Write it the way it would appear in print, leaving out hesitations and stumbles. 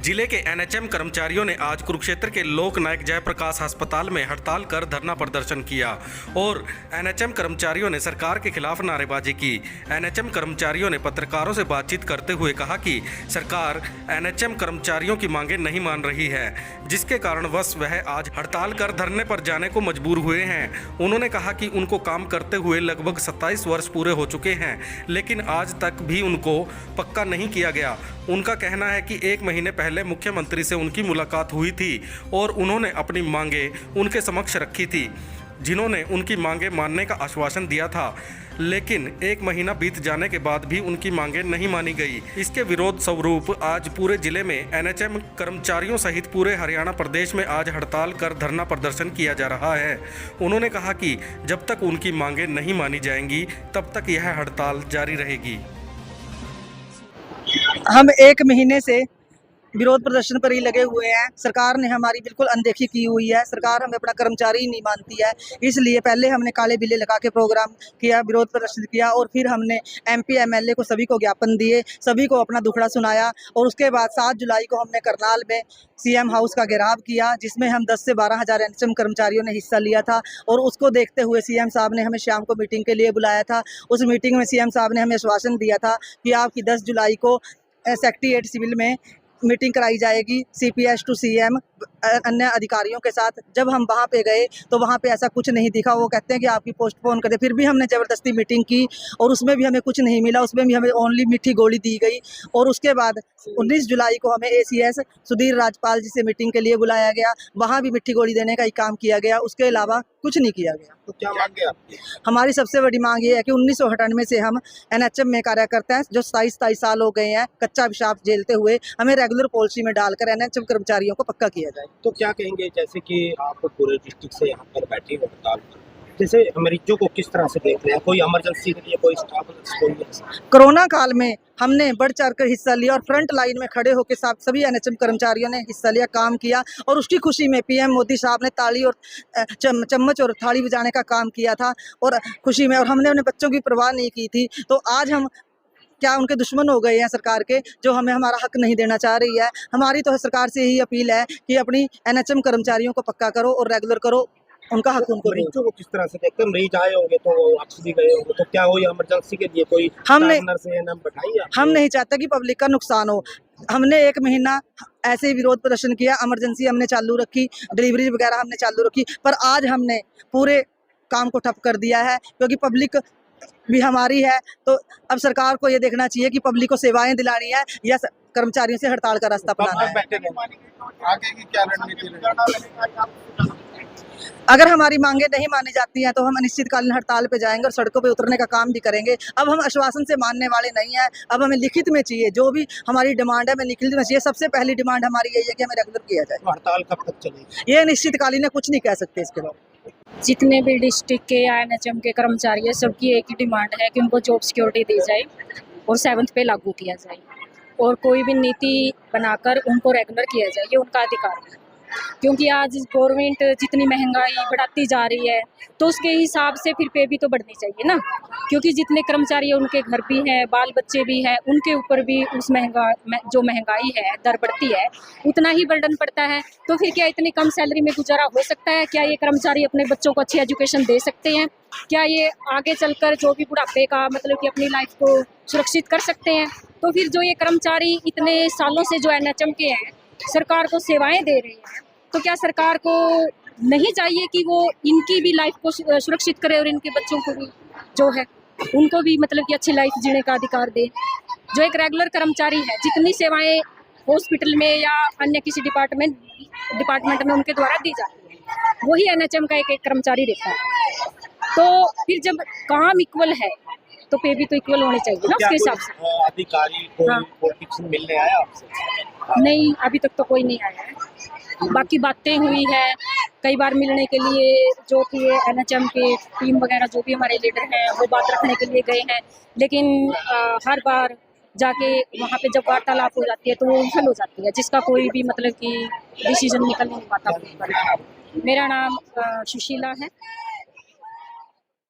जिले के एनएचएम कर्मचारियों ने आज कुरुक्षेत्र के लोक नायक जयप्रकाश अस्पताल में हड़ताल कर धरना प्रदर्शन किया और एनएचएम कर्मचारियों ने सरकार के खिलाफ नारेबाजी की। एनएचएम कर्मचारियों ने पत्रकारों से बातचीत करते हुए कहा कि सरकार एनएचएम कर्मचारियों की मांगें नहीं मान रही है, जिसके कारणवश वह आज हड़ताल कर धरने पर जाने को मजबूर हुए हैं। उन्होंने कहा कि उनको काम करते हुए लगभग 27 वर्ष पूरे हो चुके हैं, लेकिन आज तक भी उनको पक्का नहीं किया गया। उनका कहना है कि 1 महीने पहले मुख्यमंत्री से उनकी मुलाकात हुई थी और उन्होंने अपनी मांगें उनके समक्ष रखी थी, जिन्होंने उनकी मांगें मानने का आश्वासन दिया था, लेकिन 1 महीना बीत जाने के बाद भी उनकी मांगें नहीं मानी गई। इसके विरोध स्वरूप आज पूरे जिले में एनएचएम कर्मचारियों सहित पूरे हरियाणा प्रदेश में आज हड़ताल कर धरना प्रदर्शन किया जा रहा है। उन्होंने कहा कि जब तक उनकी मांगें नहीं मानी जाएंगी तब तक यह हड़ताल जारी रहेगी। हम 1 महीने से विरोध प्रदर्शन पर ही लगे हुए हैं। सरकार ने हमारी बिल्कुल अनदेखी की हुई है। सरकार हमें अपना कर्मचारी ही नहीं मानती है। इसलिए पहले हमने काले बिल्ले लगा के प्रोग्राम किया, विरोध प्रदर्शन किया और फिर हमने एमपी एमएलए को सभी को ज्ञापन दिए, सभी को अपना दुखड़ा सुनाया और उसके बाद 7 जुलाई को हमने करनाल में सीएम हाउस का घेराव किया, जिसमें हम 10 से 12 हज़ार एनएचएम कर्मचारियों ने हिस्सा लिया था। और उसको देखते हुए सीएम साहब ने हमें शाम को मीटिंग के लिए बुलाया था। उस मीटिंग में सीएम साहब ने हमें आश्वासन दिया था कि आपकी 10 जुलाई को सेक्रेटेरिएट सिविल में मीटिंग कराई जाएगी सीपीएस टू सीएम अन्य अधिकारियों के साथ। जब हम वहाँ पे गए तो वहाँ पे ऐसा कुछ नहीं दिखा। वो कहते हैं कि आपकी पोस्टपोन कर दे। फिर भी हमने ज़बरदस्ती मीटिंग की और उसमें भी हमें कुछ नहीं मिला। उसमें भी हमें ओनली मीठी गोली दी गई। और उसके बाद 19 जुलाई को हमें एसीएस सुधीर राजपाल जी से मीटिंग के लिए बुलाया गया। वहाँ भी मीठी गोली देने का ही काम किया गया, उसके अलावा कुछ नहीं किया गया। तो क्या मांग है आपकी? हमारी सबसे बड़ी मांग ये है कि 1998 से हम एनएचएम में कार्य करते हैं, जो 27 साल हो गए हैं कच्चा पेशाब झेलते हुए। हमें रेगुलर पॉलिसी में डालकर एनएचएम कर्मचारियों को पक्का किया जाए। तो क्या कहेंगे, जैसे कि आप पूरे डिस्ट्रिक्ट से यहाँ पर बैठे हो हड़ताल पर, जैसे मरीजों को किस तरह से देख रहे हैं? कोई इमरजेंसी के लिए कोई स्टाफ कोई? कोरोना काल में हमने बढ़ चढ़ कर हिस्सा लिया और फ्रंट लाइन में खड़े होकर सभी एनएचएम कर्मचारियों ने हिस्सा लिया, काम किया और उसकी खुशी में पीएम मोदी साहब ने ताली और चम्मच और थाली बजाने का काम किया था और खुशी में, और हमने अपने बच्चों की परवाह नहीं की थी। तो आज हम क्या उनके दुश्मन हो गए हैं सरकार के, जो हमें हमारा हक नहीं देना चाह रही है। हमारी तो सरकार से यही अपील है कि अपनी एनएचएम कर्मचारियों को पक्का करो और रेगुलर करो, उनका हक उनको। मरीजों को किस तरह से देखते हैं? मरीज आए होंगे तो वापस भी गए होंगे, तो क्या हो इमरजेंसी के लिए कोई हम नहीं चाहते कि पब्लिक का नुकसान हो। हमने 1 महीना ऐसे ही विरोध प्रदर्शन किया, इमरजेंसी हमने चालू रखी, डिलीवरी वगैरह हमने चालू रखी, पर आज हमने पूरे काम को ठप कर दिया है क्योंकि पब्लिक भी हमारी है। तो अब सरकार को ये देखना चाहिए कि पब्लिक को सेवाएं दिलानी है या कर्मचारियों से हड़ताल का रास्ता अपनाना है। आगे की क्या रणनीति? अगर हमारी मांगे नहीं मानी जाती हैं तो हम अनिश्चितकालीन हड़ताल पे जाएंगे और सड़कों पे उतरने का काम भी करेंगे। अब हम आश्वासन से मानने वाले नहीं हैं, अब हमें लिखित में चाहिए। जो भी हमारी डिमांड है हमें लिखित में चाहिए। सबसे पहली डिमांड हमारी यही है कि हमें रेगुलर किया जाए। तो हड़ताल कब तक चलेगी? ये अनिश्चितकालीन है, कुछ नहीं कह सकते इसके बाद। जितने भी डिस्ट्रिक्ट के या एनएचएम के कर्मचारी है, सबकी एक ही डिमांड है कि उनको जॉब सिक्योरिटी दी जाए और 7th पे लागू किया जाए और कोई भी नीति बनाकर उनको रेगुलर किया जाए। ये उनका अधिकार है, क्योंकि आज गवर्नमेंट जितनी महंगाई बढ़ाती जा रही है तो उसके हिसाब से फिर पे भी तो बढ़नी चाहिए ना, क्योंकि जितने कर्मचारी हैं उनके घर भी हैं, बाल बच्चे भी हैं, उनके ऊपर भी उस जो महंगाई है दर बढ़ती है उतना ही बर्डन पड़ता है। तो फिर क्या इतनी कम सैलरी में गुजारा हो सकता है? क्या ये कर्मचारी अपने बच्चों को अच्छी एजुकेशन दे सकते हैं? क्या ये आगे चलकर जो भी बुढ़ापे का मतलब कि अपनी लाइफ को सुरक्षित कर सकते हैं? तो फिर जो ये कर्मचारी इतने सालों से जो एनएचएम के हैं सरकार को सेवाएं दे रहे हैं, तो क्या सरकार को नहीं चाहिए कि वो इनकी भी लाइफ को सुरक्षित करे और इनके बच्चों को भी जो है उनको भी मतलब कि अच्छी लाइफ जीने का अधिकार दे? जो एक रेगुलर कर्मचारी है, जितनी सेवाएं हॉस्पिटल में या अन्य किसी डिपार्टमेंट में उनके द्वारा दी जाती है वही एनएचएम का एक कर्मचारी देता है। तो फिर जब काम इक्वल है तो पे भी तो इक्वल होने चाहिए ना उसके हिसाब से। अधिकारी कोई मिलने आया आपसे? नहीं, अभी तक तो कोई नहीं आया है। बाकी बातें हुई है कई बार मिलने के लिए, जो कि एनएचएम के टीम वगैरह जो भी हमारे लीडर हैं वो बात रखने के लिए गए हैं, लेकिन हर बार जाके वहाँ पे जब वार्तालाप हो जाती है तो वो विफल हो जाती है, जिसका कोई भी मतलब कि डिसीजन निकल नहीं पाता। मेरा नाम सुशीला है।